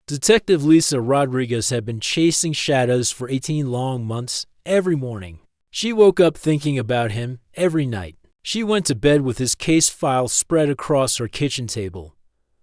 Detective Lisa Rodriguez had been chasing shadows for 18 long months every morning. She woke up thinking about him every night. She went to bed with his case file spread across her kitchen table.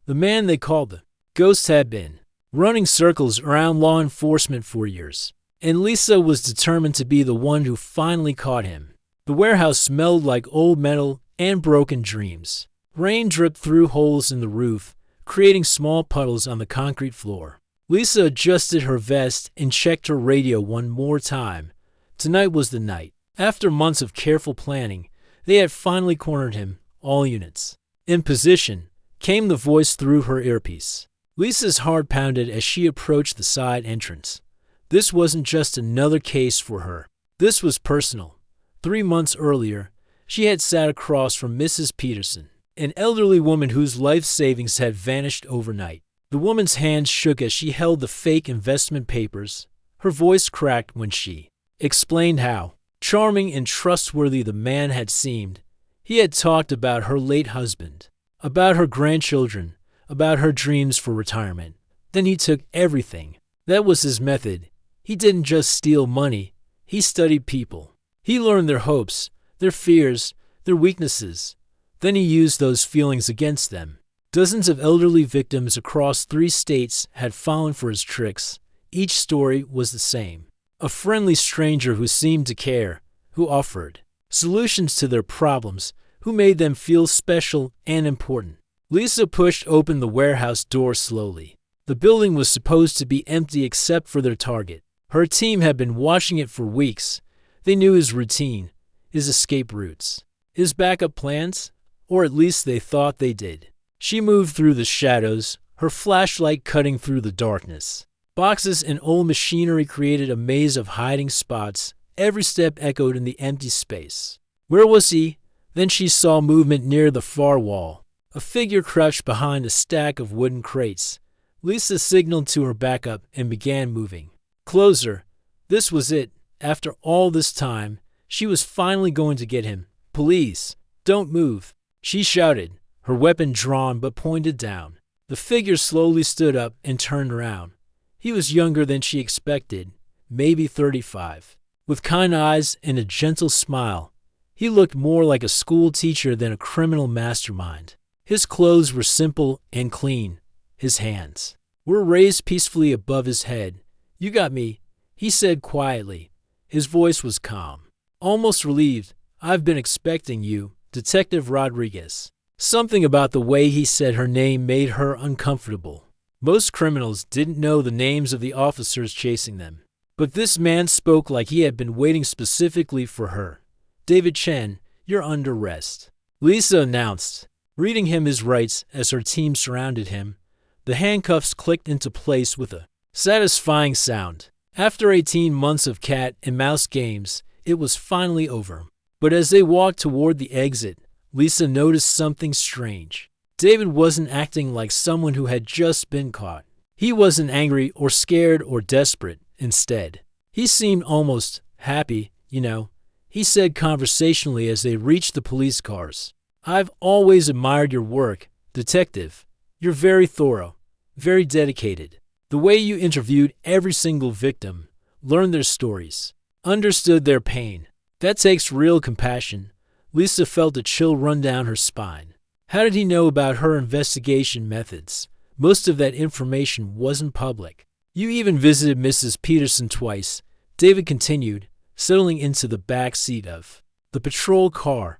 The man they called the Ghost had been running circles around law enforcement for years, and Lisa was determined to be the one who finally caught him. The warehouse smelled like old metal and broken dreams. Rain dripped through holes in the roof, creating small puddles on the concrete floor. Lisa adjusted her vest and checked her radio one more time. Tonight was the night. After months of careful planning, they had finally cornered him, all units. In position, came the voice through her earpiece. Lisa's heart pounded as she approached the side entrance. This wasn't just another case for her. This was personal. 3 months earlier, she had sat across from Mrs. Peterson, an elderly woman whose life savings had vanished overnight. The woman's hands shook as she held the fake investment papers. Her voice cracked when she explained how charming and trustworthy the man had seemed. He had talked about her late husband, about her grandchildren, about her dreams for retirement. Then he took everything. That was his method. He didn't just steal money. He studied people. He learned their hopes, their fears, their weaknesses. Then he used those feelings against them. Dozens of elderly victims across 3 states had fallen for his tricks. Each story was the same. A friendly stranger who seemed to care, who offered solutions to their problems, who made them feel special and important. Lisa pushed open the warehouse door slowly. The building was supposed to be empty except for their target. Her team had been watching it for weeks. They knew his routine, his escape routes, his backup plans, or at least they thought they did. She moved through the shadows, her flashlight cutting through the darkness. Boxes and old machinery created a maze of hiding spots. Every step echoed in the empty space. Where was he? Then she saw movement near the far wall. A figure crouched behind a stack of wooden crates. Lisa signaled to her backup and began moving. Closer. This was it. After all this time, she was finally going to get him. Police, don't move, she shouted, her weapon drawn but pointed down. The figure slowly stood up and turned around. He was younger than she expected, maybe 35. With kind eyes and a gentle smile, he looked more like a school teacher than a criminal mastermind. His clothes were simple and clean. His hands were raised peacefully above his head. You got me, he said quietly. His voice was calm, almost relieved. I've been expecting you, Detective Rodriguez. Something about the way he said her name made her uncomfortable. Most criminals didn't know the names of the officers chasing them. But this man spoke like he had been waiting specifically for her. David Chen, you're under arrest, Lisa announced, reading him his rights as her team surrounded him. The handcuffs clicked into place with a satisfying sound. After 18 months of cat and mouse games, it was finally over. But as they walked toward the exit, Lisa noticed something strange. David wasn't acting like someone who had just been caught. He wasn't angry or scared or desperate. Instead, he seemed almost happy, he said conversationally as they reached the police cars. I've always admired your work, Detective. You're very thorough, very dedicated. The way you interviewed every single victim, learned their stories, understood their pain. That takes real compassion. Lisa felt a chill run down her spine. How did he know about her investigation methods? Most of that information wasn't public. You even visited Mrs. Peterson twice, David continued, settling into the back seat of the patrol car,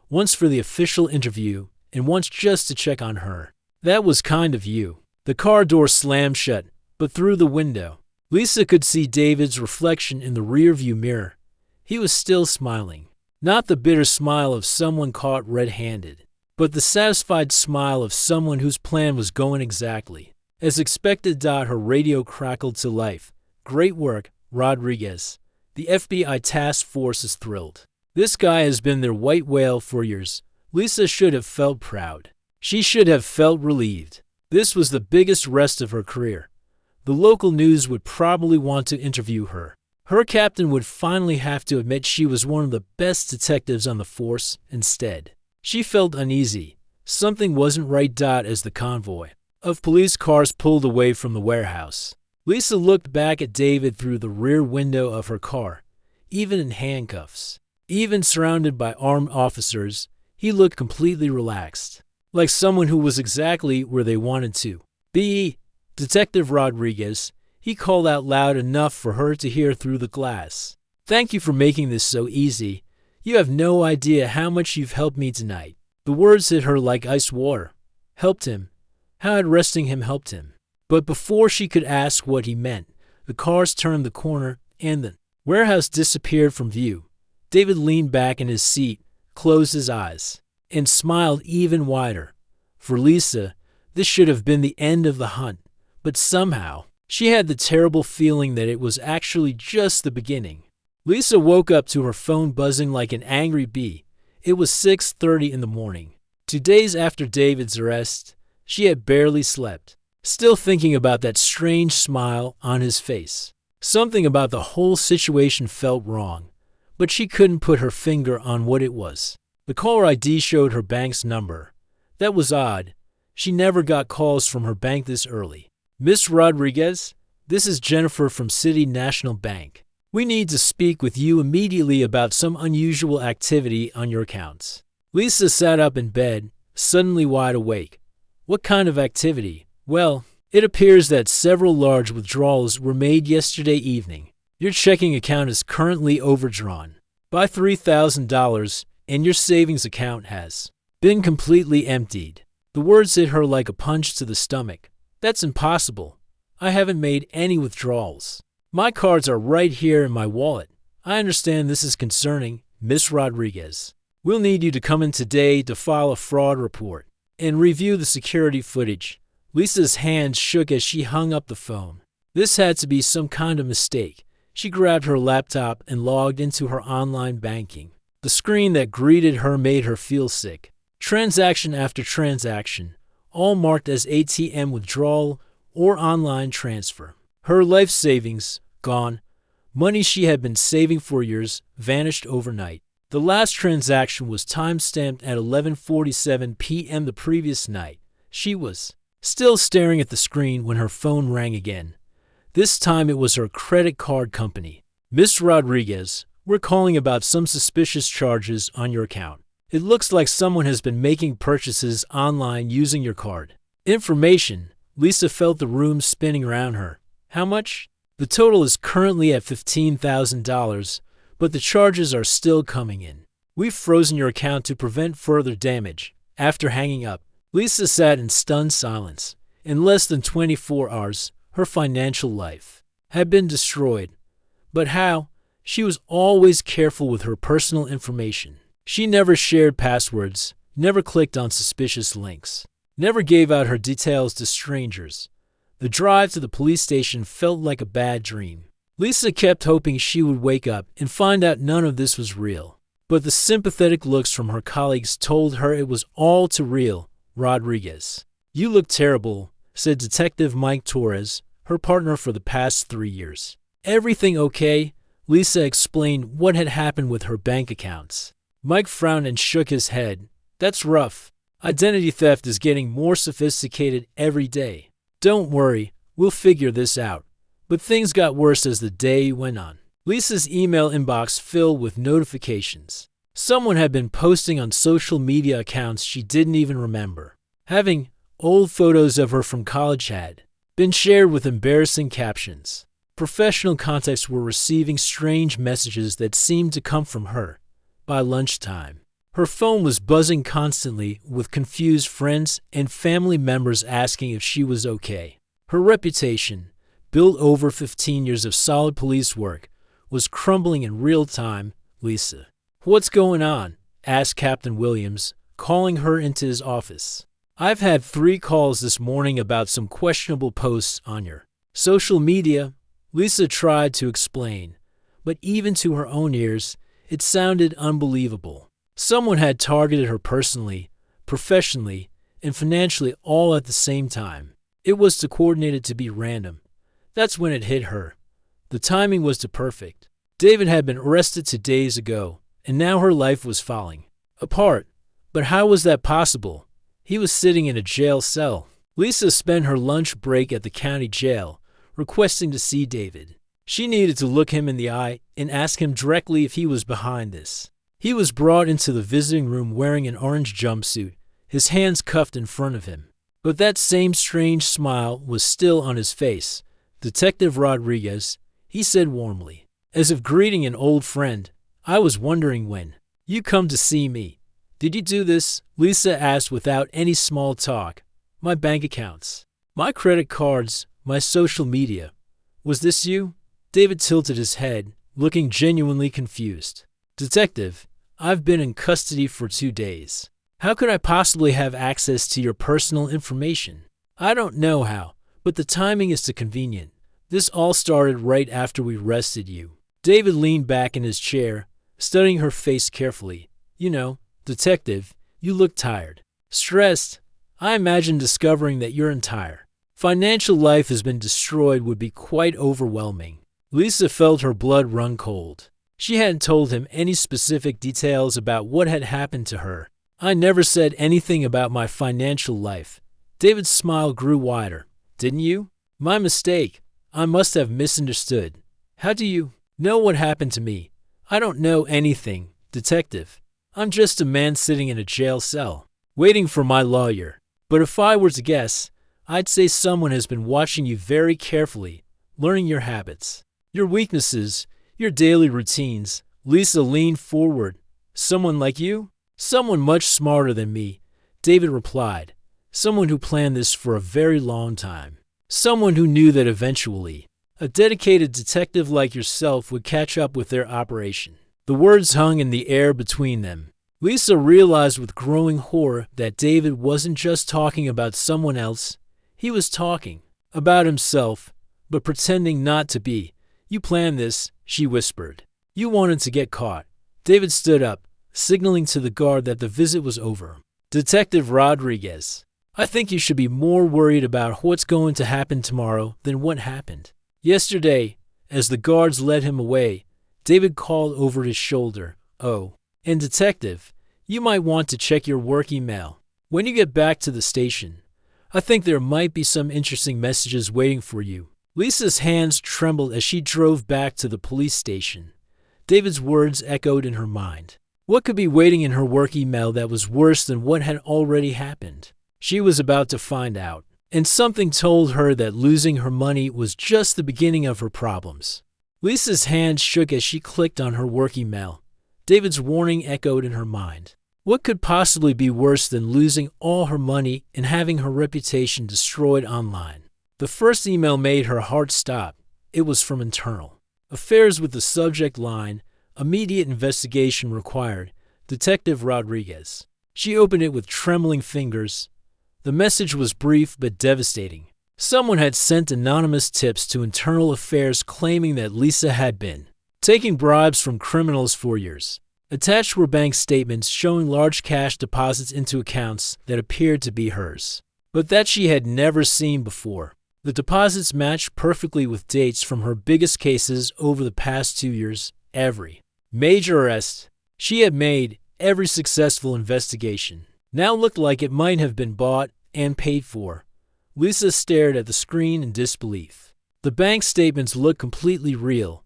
once for the official interview and once just to check on her. That was kind of you. The car door slammed shut, but through the window, Lisa could see David's reflection in the rearview mirror. He was still smiling. Not the bitter smile of someone caught red-handed, but the satisfied smile of someone whose plan was going exactly as expected. Her radio crackled to life. Great work, Rodriguez. The FBI task force is thrilled. This guy has been their white whale for years. Lisa should have felt proud. She should have felt relieved. This was the biggest rest of her career. The local news would probably want to interview her. Her captain would finally have to admit she was one of the best detectives on the force. Instead, she felt uneasy. Something wasn't right. As the convoy of police cars pulled away from the warehouse. Lisa looked back at David through the rear window of her car. Even in handcuffs, even surrounded by armed officers, he looked completely relaxed, like someone who was exactly where they wanted to be. Detective Rodriguez, he called out loud enough for her to hear through the glass. "Thank you for making this so easy. You have no idea how much you've helped me tonight." The words hit her like ice water. Helped him? How had arresting him helped him? But before she could ask what he meant, the cars turned the corner and the warehouse disappeared from view. David leaned back in his seat, closed his eyes, and smiled even wider. For Lisa, this should have been the end of the hunt, but somehow, she had the terrible feeling that it was actually just the beginning. Lisa woke up to her phone buzzing like an angry bee. It was 6:30 in the morning. 2 days after David's arrest, she had barely slept, still thinking about that strange smile on his face. Something about the whole situation felt wrong, but she couldn't put her finger on what it was. The caller ID showed her bank's number. That was odd. She never got calls from her bank this early. "Miss Rodriguez, this is Jennifer from City National Bank. We need to speak with you immediately about some unusual activity on your accounts." Lisa sat up in bed, suddenly wide awake. What kind of activity? Well, it appears that several large withdrawals were made yesterday evening. Your checking account is currently overdrawn by $3,000, and your savings account has been completely emptied. The words hit her like a punch to the stomach. That's impossible. I haven't made any withdrawals. My cards are right here in my wallet. I understand this is concerning, Miss Rodriguez. We'll need you to come in today to file a fraud report and review the security footage. Lisa's hands shook as she hung up the phone. This had to be some kind of mistake. She grabbed her laptop and logged into her online banking. The screen that greeted her made her feel sick. Transaction after transaction, all marked as ATM withdrawal or online transfer. Her life savings, gone. Money she had been saving for years vanished overnight. The last transaction was time-stamped at 11:47 p.m. the previous night. She was still staring at the screen when her phone rang again. This time it was her credit card company. "Miss Rodriguez, we're calling about some suspicious charges on your account. It looks like someone has been making purchases online using your card." Information. Lisa felt the room spinning around her. How much? The total is currently at $15,000, but the charges are still coming in. We've frozen your account to prevent further damage. After hanging up, Lisa sat in stunned silence. In less than 24 hours, her financial life had been destroyed. But how? She was always careful with her personal information. She never shared passwords, never clicked on suspicious links, never gave out her details to strangers. The drive to the police station felt like a bad dream. Lisa kept hoping she would wake up and find out none of this was real. But the sympathetic looks from her colleagues told her it was all too real. "Rodriguez, you look terrible," said Detective Mike Torres, her partner for the past 3 years. "Everything okay?" Lisa explained what had happened with her bank accounts. Mike frowned and shook his head. "That's rough. Identity theft is getting more sophisticated every day. Don't worry, we'll figure this out." But things got worse as the day went on. Lisa's email inbox filled with notifications. Someone had been posting on social media accounts she didn't even remember. Having old photos of her from college had been shared with embarrassing captions. Professional contacts were receiving strange messages that seemed to come from her. By lunchtime, her phone was buzzing constantly with confused friends and family members asking if she was okay. Her reputation, built over 15 years of solid police work, was crumbling in real time. "Lisa, what's going on?" asked Captain Williams, calling her into his office. "I've had 3 calls this morning about some questionable posts on your social media." Lisa tried to explain, but even to her own ears, it sounded unbelievable. Someone had targeted her personally, professionally, and financially all at the same time. It was too coordinated to be random. That's when it hit her. The timing was too perfect. David had been arrested 2 days ago, and now her life was falling apart. But how was that possible? He was sitting in a jail cell. Lisa spent her lunch break at the county jail, requesting to see David. She needed to look him in the eye and ask him directly if he was behind this. He was brought into the visiting room wearing an orange jumpsuit, his hands cuffed in front of him. But that same strange smile was still on his face. "Detective Rodriguez," he said warmly, as if greeting an old friend, "I was wondering when you come to see me." "Did you do this?" Lisa asked without any small talk. "My bank accounts, my credit cards, my social media. Was this you?" David tilted his head, looking genuinely confused. "Detective, I've been in custody for 2 days. How could I possibly have access to your personal information?" "I don't know how, but the timing is too convenient. This all started right after we arrested you." David leaned back in his chair, studying her face carefully. "You know, Detective, you look tired. Stressed. I imagine discovering that your entire financial life has been destroyed would be quite overwhelming." Lisa felt her blood run cold. She hadn't told him any specific details about what had happened to her. "I never said anything about my financial life." David's smile grew wider. "Didn't you? My mistake. I must have misunderstood. How do you know what happened to me?" "I don't know anything, Detective. I'm just a man sitting in a jail cell, waiting for my lawyer. But if I were to guess, I'd say someone has been watching you very carefully, learning your habits, your weaknesses, your daily routines." Lisa leaned forward. "Someone like you?" "Someone much smarter than me," David replied. "Someone who planned this for a very long time. Someone who knew that eventually a dedicated detective like yourself would catch up with their operation." The words hung in the air between them. Lisa realized with growing horror that David wasn't just talking about someone else. He was talking about himself, but pretending not to be. "You planned this," she whispered. "You wanted to get caught." David stood up, signaling to the guard that the visit was over. "Detective Rodriguez, I think you should be more worried about what's going to happen tomorrow than what happened yesterday." As the guards led him away, David called over his shoulder, "Oh, and Detective, you might want to check your work email when you get back to the station. I think there might be some interesting messages waiting for you." Lisa's hands trembled as she drove back to the police station. David's words echoed in her mind. What could be waiting in her work email that was worse than what had already happened? She was about to find out, and something told her that losing her money was just the beginning of her problems. Lisa's hand shook as she clicked on her work email. David's warning echoed in her mind. What could possibly be worse than losing all her money and having her reputation destroyed online? The first email made her heart stop. It was from Internal Affairs with the subject line, "Immediate investigation required, Detective Rodriguez." She opened it with trembling fingers. The message was brief but devastating. Someone had sent anonymous tips to Internal Affairs claiming that Lisa had been taking bribes from criminals for years. Attached were bank statements showing large cash deposits into accounts that appeared to be hers, but that she had never seen before. The deposits matched perfectly with dates from her biggest cases over the past 2 years. Every major arrest she had made, every successful investigation, now looked like it might have been bought and paid for. Lisa stared at the screen in disbelief. The bank statements looked completely real.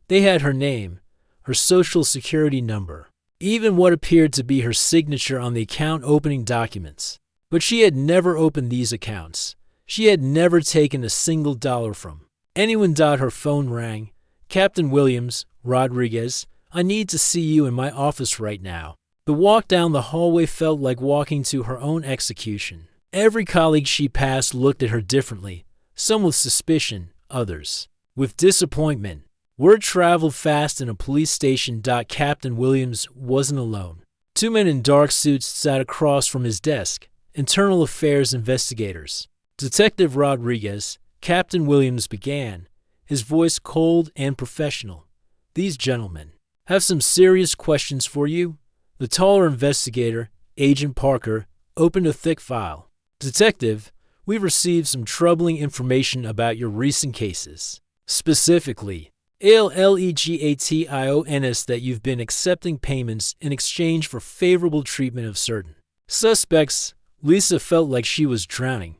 They had her name, her social security number, even what appeared to be her signature on the account opening documents. But she had never opened these accounts. She had never taken a single dollar from anyone. Her phone rang. "Captain Williams, Rodriguez, I need to see you in my office right now." The walk down the hallway felt like walking to her own execution. Every colleague she passed looked at her differently, some with suspicion, others with disappointment. Word traveled fast in a police station. Captain Williams wasn't alone. 2 men in dark suits sat across from his desk, Internal Affairs investigators. "Detective Rodriguez," Captain Williams began, his voice cold and professional. "These gentlemen have some serious questions for you." The taller investigator, Agent Parker, opened a thick file. "Detective, we've received some troubling information about your recent cases. Specifically, allegations that you've been accepting payments in exchange for favorable treatment of certain suspects." Lisa felt like she was drowning.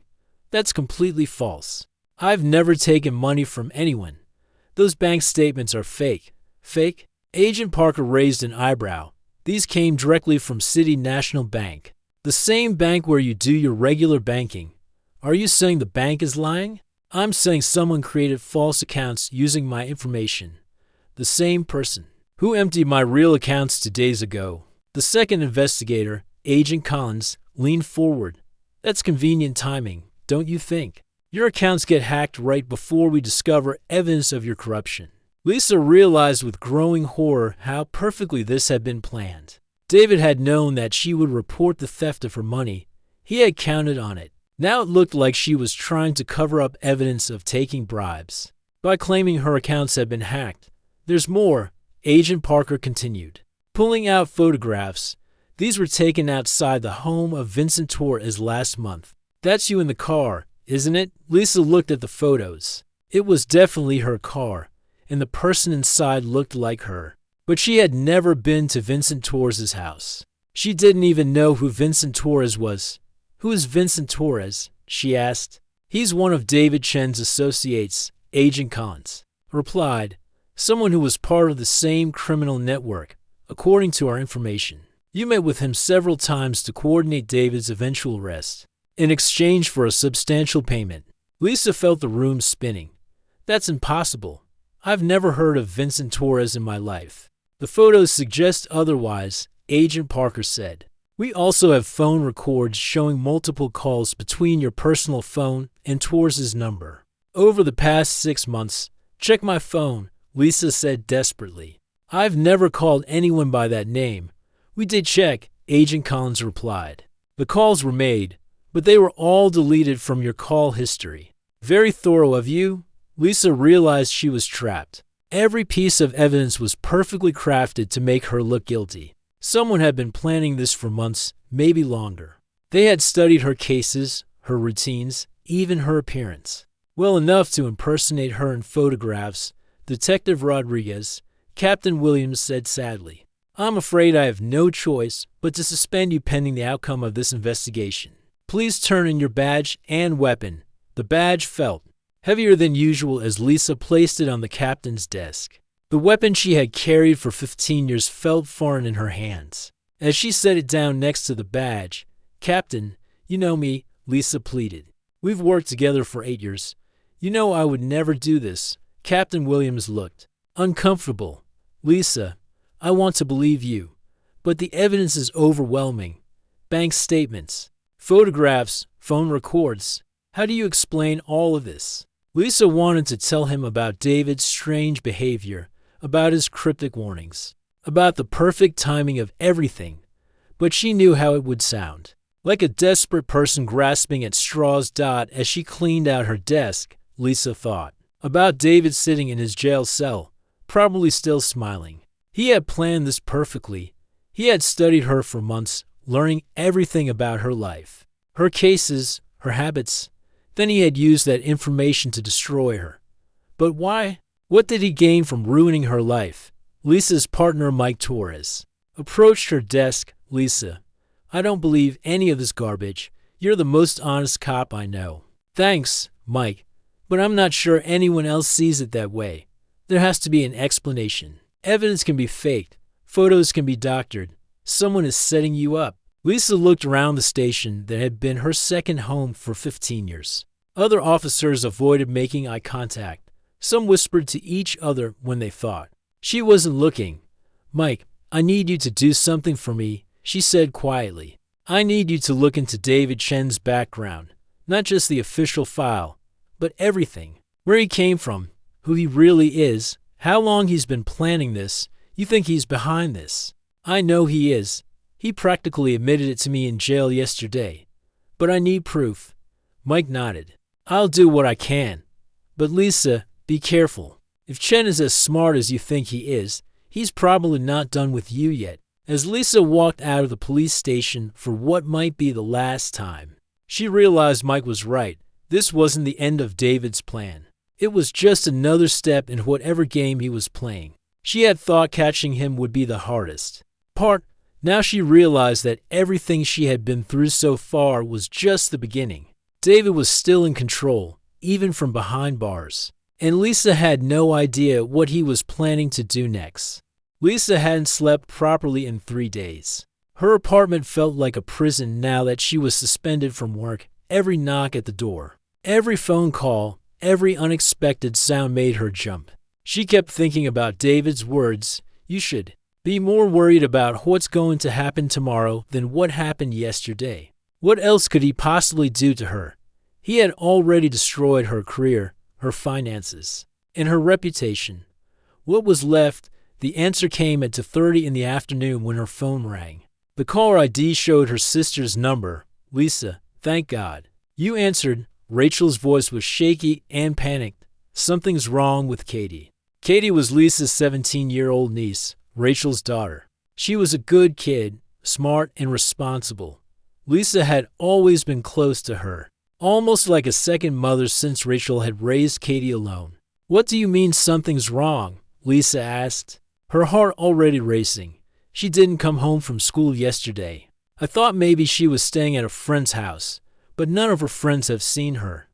That's completely false. I've never taken money from anyone. Those bank statements are fake. Fake? Agent Parker raised an eyebrow. These came directly from City National Bank, the same bank where you do your regular banking. Are you saying the bank is lying? I'm saying someone created false accounts using my information. The same person who emptied my real accounts 2 days ago. The second investigator, Agent Collins, leaned forward. That's convenient timing, don't you think? Your accounts get hacked right before we discover evidence of your corruption. Lisa realized with growing horror how perfectly this had been planned. David had known that she would report the theft of her money. He had counted on it. Now it looked like she was trying to cover up evidence of taking bribes by claiming her accounts had been hacked. There's more, Agent Parker continued, pulling out photographs. These were taken outside the home of Vincent Torres last month. That's you in the car, isn't it? Lisa looked at the photos. It was definitely her car, and the person inside looked like her. But she had never been to Vincent Torres' house. She didn't even know who Vincent Torres was. Who is Vincent Torres? She asked. He's one of David Chen's associates, Agent Collins replied. Someone who was part of the same criminal network, according to our information. You met with him several times to coordinate David's eventual arrest, in exchange for a substantial payment. Lisa felt the room spinning. That's impossible. I've never heard of Vincent Torres in my life. The photos suggest otherwise, Agent Parker said. We also have phone records showing multiple calls between your personal phone and Torres' number. Over the past 6 months, check my phone, Lisa said desperately. I've never called anyone by that name. We did check, Agent Collins replied. The calls were made, but they were all deleted from your call history. Very thorough of you. Lisa realized she was trapped. Every piece of evidence was perfectly crafted to make her look guilty. Someone had been planning this for months, maybe longer. They had studied her cases, her routines, even her appearance. Well enough to impersonate her in photographs, Detective Rodriguez, Captain Williams said sadly. I'm afraid I have no choice but to suspend you pending the outcome of this investigation. Please turn in your badge and weapon. The badge felt heavier than usual as Lisa placed it on the captain's desk. The weapon she had carried for 15 years felt foreign in her hands. As she set it down next to the badge, Captain, you know me, Lisa pleaded. We've worked together for 8 years. You know I would never do this. Captain Williams looked uncomfortable. Lisa, I want to believe you, but the evidence is overwhelming. Bank statements, photographs, phone records. How do you explain all of this? Lisa wanted to tell him about David's strange behavior, about his cryptic warnings, about the perfect timing of everything, but she knew how it would sound. Like a desperate person grasping at straws. As she cleaned out her desk, Lisa thought about David sitting in his jail cell, probably still smiling. He had planned this perfectly. He had studied her for months, learning everything about her life, her cases, her habits. Then he had used that information to destroy her. But why? What did he gain from ruining her life? Lisa's partner, Mike Torres, approached her desk. Lisa, I don't believe any of this garbage. You're the most honest cop I know. Thanks, Mike, but I'm not sure anyone else sees it that way. There has to be an explanation. Evidence can be faked. Photos can be doctored. Someone is setting you up. Lisa looked around the station that had been her second home for 15 years. Other officers avoided making eye contact. Some whispered to each other when they thought. She wasn't looking. Mike, I need you to do something for me, she said quietly. I need you to look into David Chen's background. Not just the official file, but everything. Where he came from, who he really is, how long he's been planning this. You think he's behind this? I know he is. He practically admitted it to me in jail yesterday. But I need proof. Mike nodded. I'll do what I can. But Lisa, be careful. If Chen is as smart as you think he is, he's probably not done with you yet. As Lisa walked out of the police station for what might be the last time, she realized Mike was right. This wasn't the end of David's plan. It was just another step in whatever game he was playing. She had thought catching him would be the hardest part. Now she realized that everything she had been through so far was just the beginning. David was still in control, even from behind bars. And Lisa had no idea what he was planning to do next. Lisa hadn't slept properly in 3 days. Her apartment felt like a prison now that she was suspended from work. Every knock at the door, every phone call, every unexpected sound made her jump. She kept thinking about David's words, "You should be more worried about what's going to happen tomorrow than what happened yesterday." What else could he possibly do to her? He had already destroyed her career, her finances, and her reputation. What was left? The answer came at 2:30 in the afternoon when her phone rang. The caller ID showed her sister's number. "Lisa, thank God you answered." Rachel's voice was shaky and panicked. "Something's wrong with Katie." Katie was Lisa's 17-year-old niece, Rachel's daughter. She was a good kid, smart and responsible. Lisa had always been close to her, almost like a second mother since Rachel had raised Katie alone. "What do you mean something's wrong?" Lisa asked, her heart already racing. "She didn't come home from school yesterday. I thought maybe she was staying at a friend's house, but none of her friends have seen her."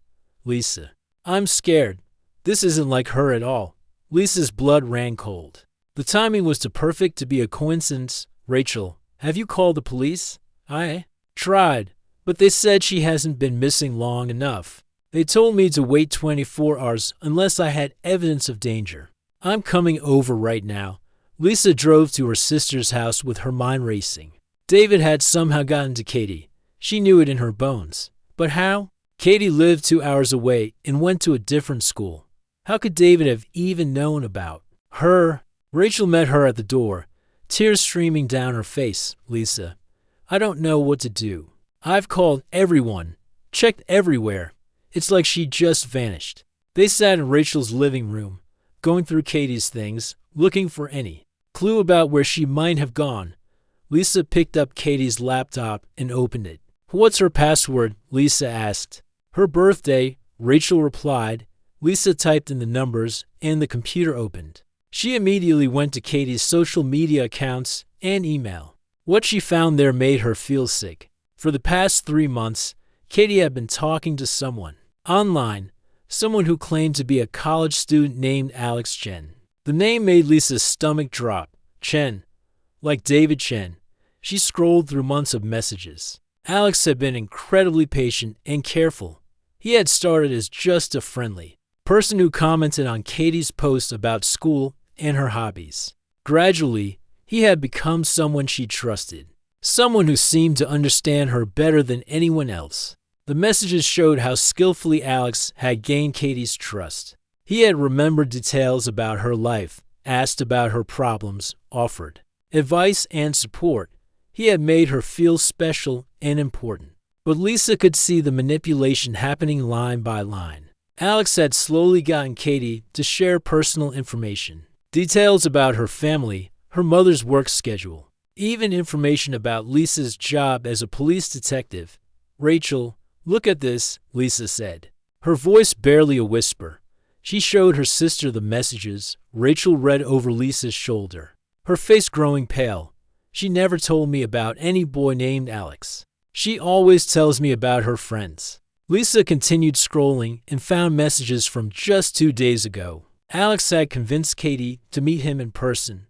"Lisa, I'm scared. This isn't like her at all." Lisa's blood ran cold. The timing was too perfect to be a coincidence. "Rachel, have you called the police?" "I tried, but they said she hasn't been missing long enough. They told me to wait 24 hours unless I had evidence of danger." "I'm coming over right now." Lisa drove to her sister's house with her mind racing. David had somehow gotten to Katie. She knew it in her bones. But how? Katie lived 2 hours away and went to a different school. How could David have even known about her? Rachel met her at the door, tears streaming down her face. "Lisa, I don't know what to do. I've called everyone, checked everywhere. It's like she just vanished." They sat in Rachel's living room, going through Katie's things, looking for any clue about where she might have gone. Lisa picked up Katie's laptop and opened it. "What's her password?" Lisa asked. "Her birthday," Rachel replied. Lisa typed in the numbers, and the computer opened. She immediately went to Katie's social media accounts and email. What she found there made her feel sick. For the past 3 months, Katie had been talking to someone online, someone who claimed to be a college student named Alex Chen. The name made Lisa's stomach drop. Chen, like David Chen. She scrolled through months of messages. Alex had been incredibly patient and careful. He had started as just a friendly person who commented on Katie's posts about school and her hobbies. Gradually, he had become someone she trusted, someone who seemed to understand her better than anyone else. The messages showed how skillfully Alex had gained Katie's trust. He had remembered details about her life, asked about her problems, offered advice and support. He had made her feel special and important. But Lisa could see the manipulation happening line by line. Alex had slowly gotten Katie to share personal information, details about her family, her mother's work schedule, even information about Lisa's job as a police detective. "Rachel, look at this," Lisa said, her voice barely a whisper. She showed her sister the messages. Rachel read over Lisa's shoulder, her face growing pale. "She never told me about any boy named Alex. She always tells me about her friends." Lisa continued scrolling and found messages from just 2 days ago. Alex had convinced Katie to meet him in person.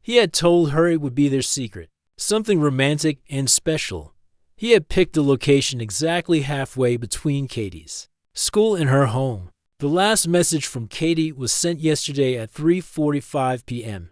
He had told her it would be their secret, something romantic and special. He had picked a location exactly halfway between Katie's school and her home. The last message from Katie was sent yesterday at 3:45 p.m.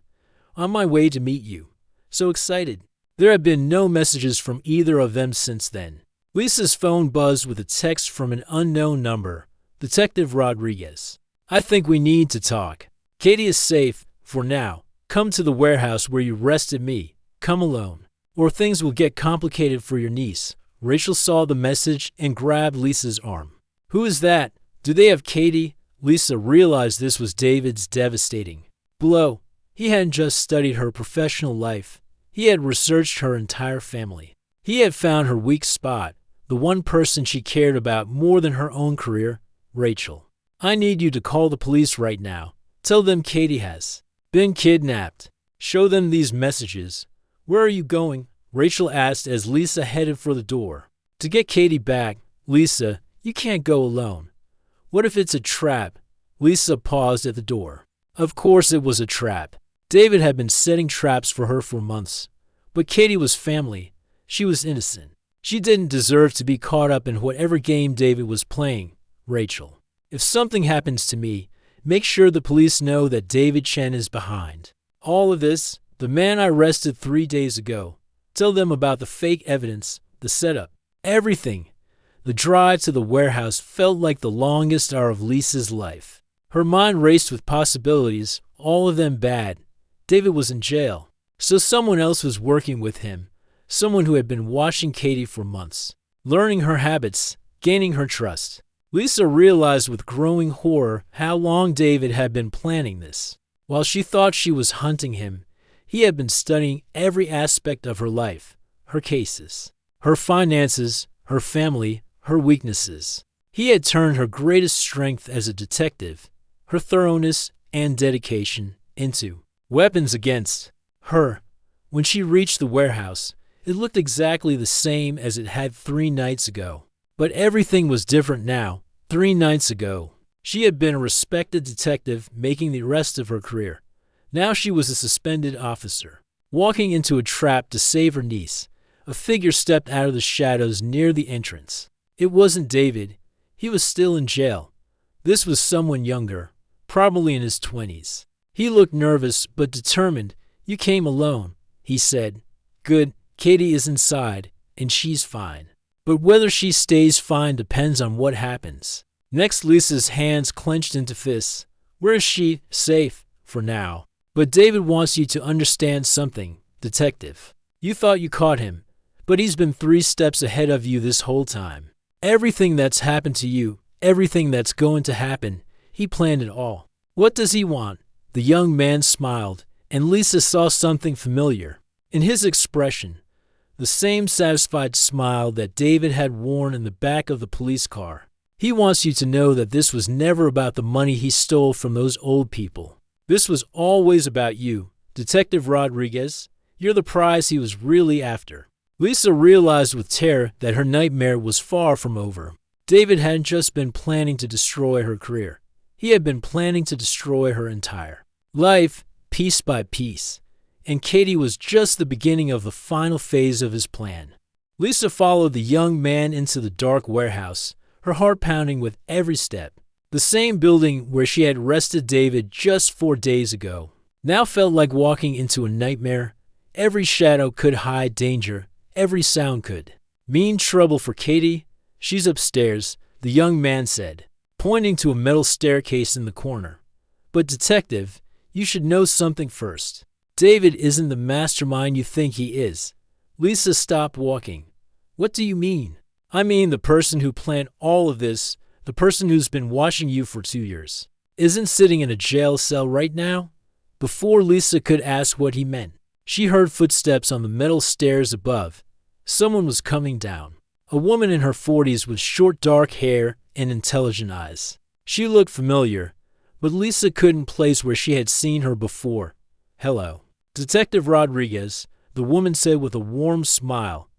"On my way to meet you. So excited." There had been no messages from either of them since then. Lisa's phone buzzed with a text from an unknown number. "Detective Rodriguez. I think we need to talk. Katie is safe, for now. Come to the warehouse where you arrested me. Come alone, or things will get complicated for your niece." Rachel saw the message and grabbed Lisa's arm. "Who is that? Do they have Katie?" Lisa realized this was David's devastating blow. He hadn't just studied her professional life. He had researched her entire family. He had found her weak spot, the one person she cared about more than her own career, Rachel. "I need you to call the police right now. Tell them Katie has been kidnapped. Show them these messages." "Where are you going?" Rachel asked as Lisa headed for the door. "To get Katie back." "Lisa, You can't go alone. What if it's a trap? Lisa paused at the door. Of course it was a trap. David had been setting traps for her for months. But Katie was family. She was innocent. She didn't deserve to be caught up in whatever game David was playing. Rachel, if something happens to me, make sure the police know that David Chen is behind all of this. The man I arrested 3 days ago. Tell them about the fake evidence, the setup, everything. The drive to the warehouse felt like the longest hour of Lisa's life. Her mind raced with possibilities, all of them bad. David was in jail, so someone else was working with him, someone who had been watching Katie for months, learning her habits, gaining her trust. Lisa realized with growing horror how long David had been planning this. While she thought she was hunting him, he had been studying every aspect of her life, her cases, her finances, her family, her weaknesses. He had turned her greatest strength as a detective, her thoroughness and dedication, into weapons against her. When she reached the warehouse, it looked exactly the same as it had 3 nights ago. But everything was different now. 3 nights ago, she had been a respected detective making the rest of her career. Now she was a suspended officer, walking into a trap to save her niece. A figure stepped out of the shadows near the entrance. It wasn't David. He was still in jail. This was someone younger, probably in his 20s. He looked nervous but determined. You came alone, he said. Good, Katie is inside, and she's fine. But whether she stays fine depends on what happens. Next, Lisa's hands clenched into fists. Where is she? Safe, for now. But David wants you to understand something, detective. You thought you caught him, but he's been 3 steps ahead of you this whole time. Everything that's happened to you, everything that's going to happen, he planned it all. What does he want? The young man smiled, and Lisa saw something familiar in his expression. The same satisfied smile that David had worn in the back of the police car. He wants you to know that this was never about the money he stole from those old people. This was always about you, Detective Rodriguez. You're the prize he was really after. Lisa realized with terror that her nightmare was far from over. David hadn't just been planning to destroy her career. He had been planning to destroy her entire life, piece by piece. And Katie was just the beginning of the final phase of his plan. Lisa followed the young man into the dark warehouse, her heart pounding with every step. The same building where she had arrested David just 4 days ago now felt like walking into a nightmare. Every shadow could hide danger, every sound could mean trouble for Katie. She's upstairs, the young man said, pointing to a metal staircase in the corner. But detective, you should know something first. David isn't the mastermind you think he is. Lisa stopped walking. What do you mean? I mean the person who planned all of this, the person who's been watching you for 2 years, isn't sitting in a jail cell right now? Before Lisa could ask what he meant, she heard footsteps on the metal stairs above. Someone was coming down. A woman in her 40s with short dark hair and intelligent eyes. She looked familiar, but Lisa couldn't place where she had seen her before. Hello, Detective Rodriguez, the woman said with a warm smile.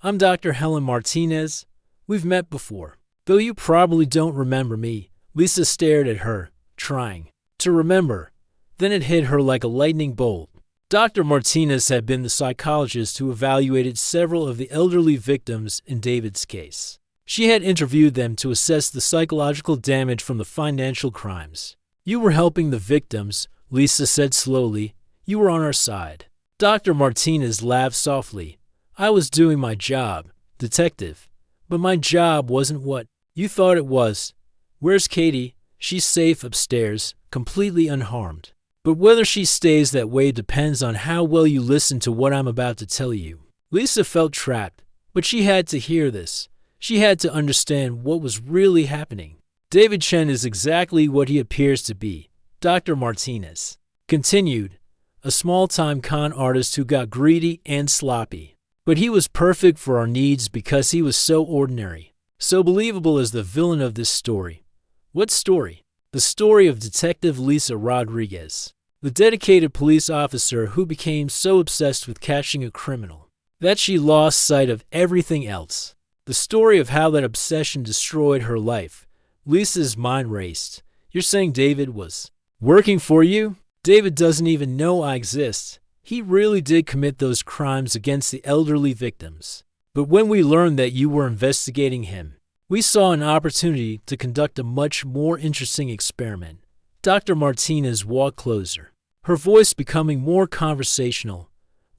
I'm Dr. Helen Martinez. We've met before. Though you probably don't remember me. Lisa stared at her, trying to remember. Then it hit her like a lightning bolt. Dr. Martinez had been the psychologist who evaluated several of the elderly victims in David's case. She had interviewed them to assess the psychological damage from the financial crimes. You were helping the victims, Lisa said slowly. You were on our side. Dr. Martinez laughed softly. I was doing my job, detective. But my job wasn't what you thought it was. Where's Katie? She's safe upstairs, completely unharmed. But whether she stays that way depends on how well you listen to what I'm about to tell you. Lisa felt trapped, but she had to hear this. She had to understand what was really happening. David Chen is exactly what he appears to be, Dr. Martinez continued, a small-time con artist who got greedy and sloppy. But he was perfect for our needs because he was so ordinary, so believable as the villain of this story. What story? The story of Detective Lisa Rodriguez, the dedicated police officer who became so obsessed with catching a criminal that she lost sight of everything else. The story of how that obsession destroyed her life. Lisa's mind raced. You're saying David was working for you? David doesn't even know I exist. He really did commit those crimes against the elderly victims. But when we learned that you were investigating him, we saw an opportunity to conduct a much more interesting experiment. Dr. Martinez walked closer, her voice becoming more conversational,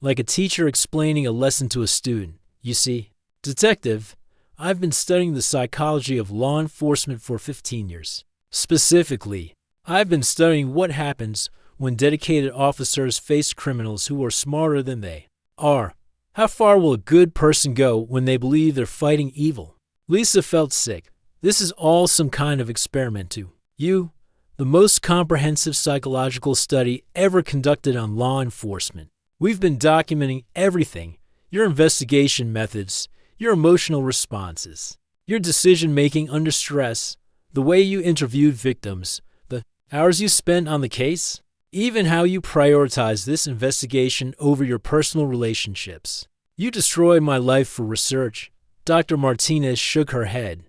like a teacher explaining a lesson to a student. You see, Detective, I've been studying the psychology of law enforcement for 15 years. Specifically, I've been studying what happens when dedicated officers face criminals who are smarter than they are. How far will a good person go when they believe they're fighting evil? Lisa felt sick. This is all some kind of experiment to you, the most comprehensive psychological study ever conducted on law enforcement. We've been documenting everything, your investigation methods, your emotional responses, your decision-making under stress, the way you interviewed victims, the hours you spent on the case, even how you prioritize this investigation over your personal relationships. You destroyed my life for research. Dr. Martinez shook her head.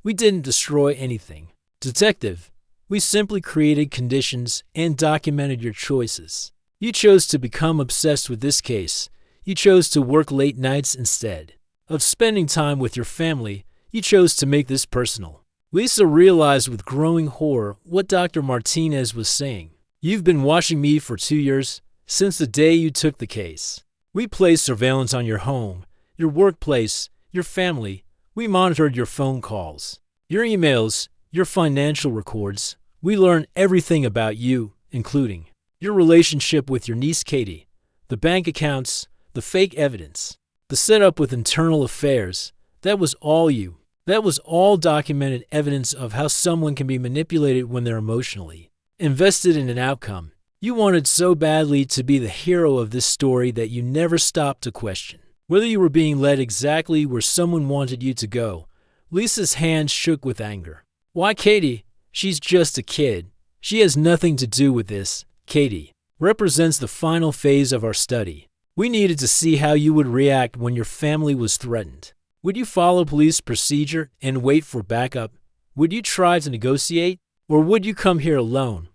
We didn't destroy anything. Detective, we simply created conditions and documented your choices. You chose to become obsessed with this case. You chose to work late nights instead of spending time with your family. You chose to make this personal. Lisa realized with growing horror what Dr. Martinez was saying. You've been watching me for 2 years, since the day you took the case. We placed surveillance on your home, your workplace, your family. We monitored your phone calls, your emails, your financial records. We learned everything about you, including your relationship with your niece Katie, the bank accounts, the fake evidence, the setup with internal affairs. That was all you. That was all documented evidence of how someone can be manipulated when they're emotionally invested in an outcome. You wanted so badly to be the hero of this story that you never stopped to question whether you were being led exactly where someone wanted you to go. Lisa's hands shook with anger. Why, Katie? She's just a kid. She has nothing to do with this. Katie represents the final phase of our study. We needed to see how you would react when your family was threatened. Would you follow police procedure and wait for backup? Would you try to negotiate? Or would you come here alone,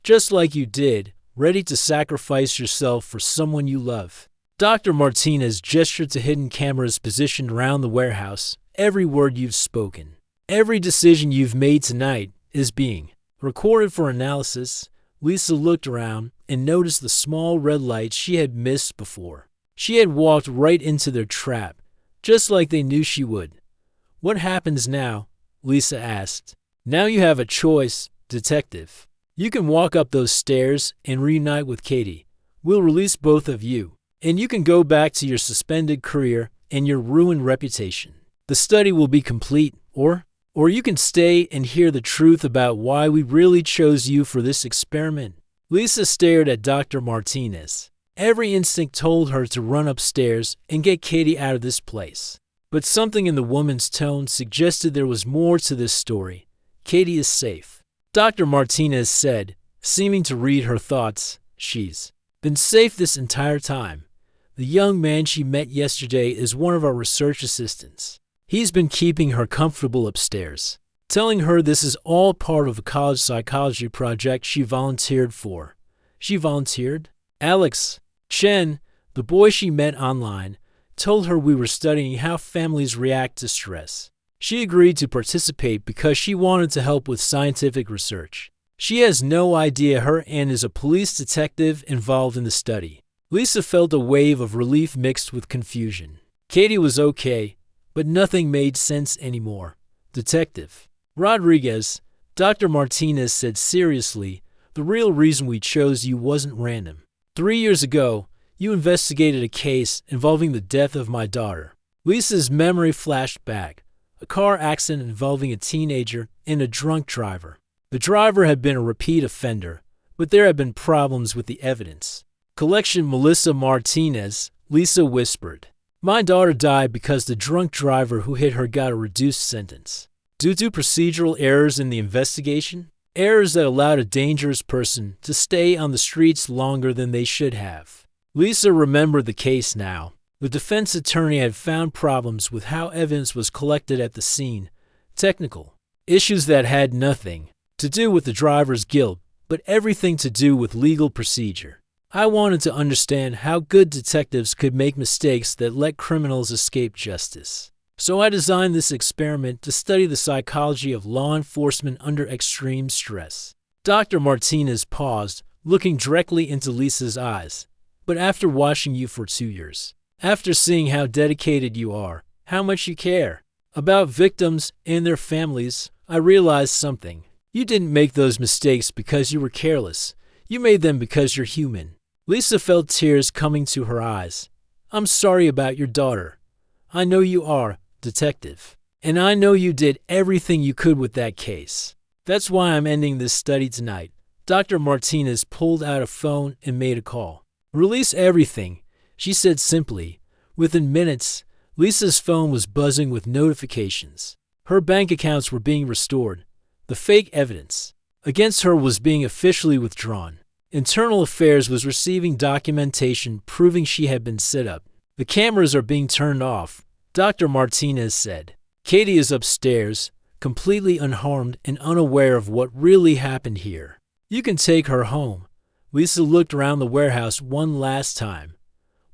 just like you did, ready to sacrifice yourself for someone you love? Dr. Martinez gestured to hidden cameras positioned around the warehouse. Every word you've spoken, every decision you've made tonight is being recorded for analysis. Lisa looked around and noticed the small red lights she had missed before. She had walked right into their trap, just like they knew she would. What happens now? Lisa asked. Now you have a choice, Detective. You can walk up those stairs and reunite with Katie. We'll release both of you, and you can go back to your suspended career and your ruined reputation. The study will be complete, or you can stay and hear the truth about why we really chose you for this experiment. Lisa stared at Dr. Martinez. Every instinct told her to run upstairs and get Katie out of this place. But something in the woman's tone suggested there was more to this story. Katie is safe, Dr. Martinez said, seeming to read her thoughts. She's been safe this entire time. The young man she met yesterday is one of our research assistants. He's been keeping her comfortable upstairs, telling her this is all part of a college psychology project she volunteered for. She volunteered? Alex Chen, the boy she met online, told her we were studying how families react to stress. She agreed to participate because she wanted to help with scientific research. She has no idea her aunt is a police detective involved in the study. Lisa felt a wave of relief mixed with confusion. Katie was okay, but nothing made sense anymore. Detective Rodriguez, Dr. Martinez said seriously, the real reason we chose you wasn't random. 3 years ago, you investigated a case involving the death of my daughter. Lisa's memory flashed back. A car accident involving a teenager and a drunk driver. The driver had been a repeat offender, but there had been problems with the evidence. Collection Melissa Martinez, Lisa whispered. My daughter died because the drunk driver who hit her got a reduced sentence. Due to procedural errors in the investigation, errors that allowed a dangerous person to stay on the streets longer than they should have. Lisa remembered the case now. The defense attorney had found problems with how evidence was collected at the scene, technical issues that had nothing to do with the driver's guilt, but everything to do with legal procedure. I wanted to understand how good detectives could make mistakes that let criminals escape justice. So I designed this experiment to study the psychology of law enforcement under extreme stress. Dr. Martinez paused, looking directly into Lisa's eyes. But after watching you for 2 years, after seeing how dedicated you are, how much you care about victims and their families, I realized something. You didn't make those mistakes because you were careless. You made them because you're human. Lisa felt tears coming to her eyes. I'm sorry about your daughter. I know you are, detective. And I know you did everything you could with that case. That's why I'm ending this study tonight. Dr. Martinez pulled out a phone and made a call. Release everything, she said simply. Within minutes, Lisa's phone was buzzing with notifications. Her bank accounts were being restored. The fake evidence against her was being officially withdrawn. Internal Affairs was receiving documentation proving she had been set up. The cameras are being turned off, Dr. Martinez said. Katie is upstairs, completely unharmed and unaware of what really happened here. You can take her home. Lisa looked around the warehouse one last time.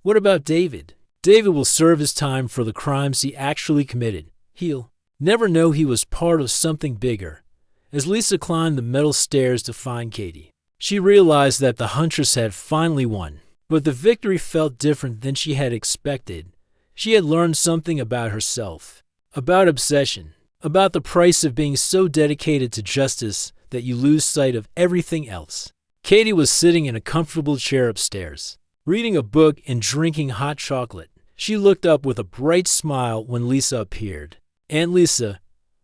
What about David? David will serve his time for the crimes he actually committed. He'll never know he was part of something bigger. As Lisa climbed the metal stairs to find Katie, she realized that the Huntress had finally won. But the victory felt different than she had expected. She had learned something about herself, about obsession, about the price of being so dedicated to justice that you lose sight of everything else. Katie was sitting in a comfortable chair upstairs, reading a book and drinking hot chocolate. She looked up with a bright smile when Lisa appeared. Aunt Lisa,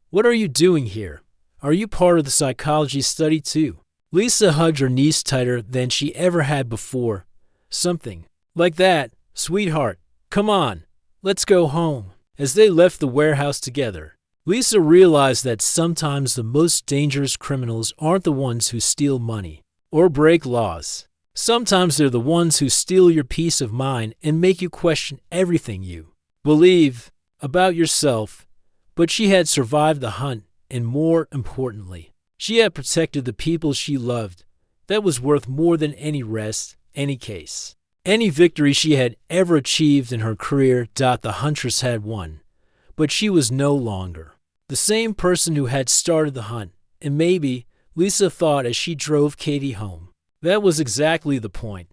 what are you doing here? Are you part of the psychology study too? Lisa hugged her niece tighter than she ever had before. Something like that, sweetheart. Come on, let's go home. As they left the warehouse together, Lisa realized that sometimes the most dangerous criminals aren't the ones who steal money or break laws. Sometimes they're the ones who steal your peace of mind and make you question everything you believe about yourself. But she had survived the hunt, and more importantly, she had protected the people she loved. That was worth more than any rest, any case, any victory she had ever achieved in her career. The Huntress had won, but she was no longer the same person who had started the hunt. And maybe, Lisa thought as she drove Katie home, that was exactly the point.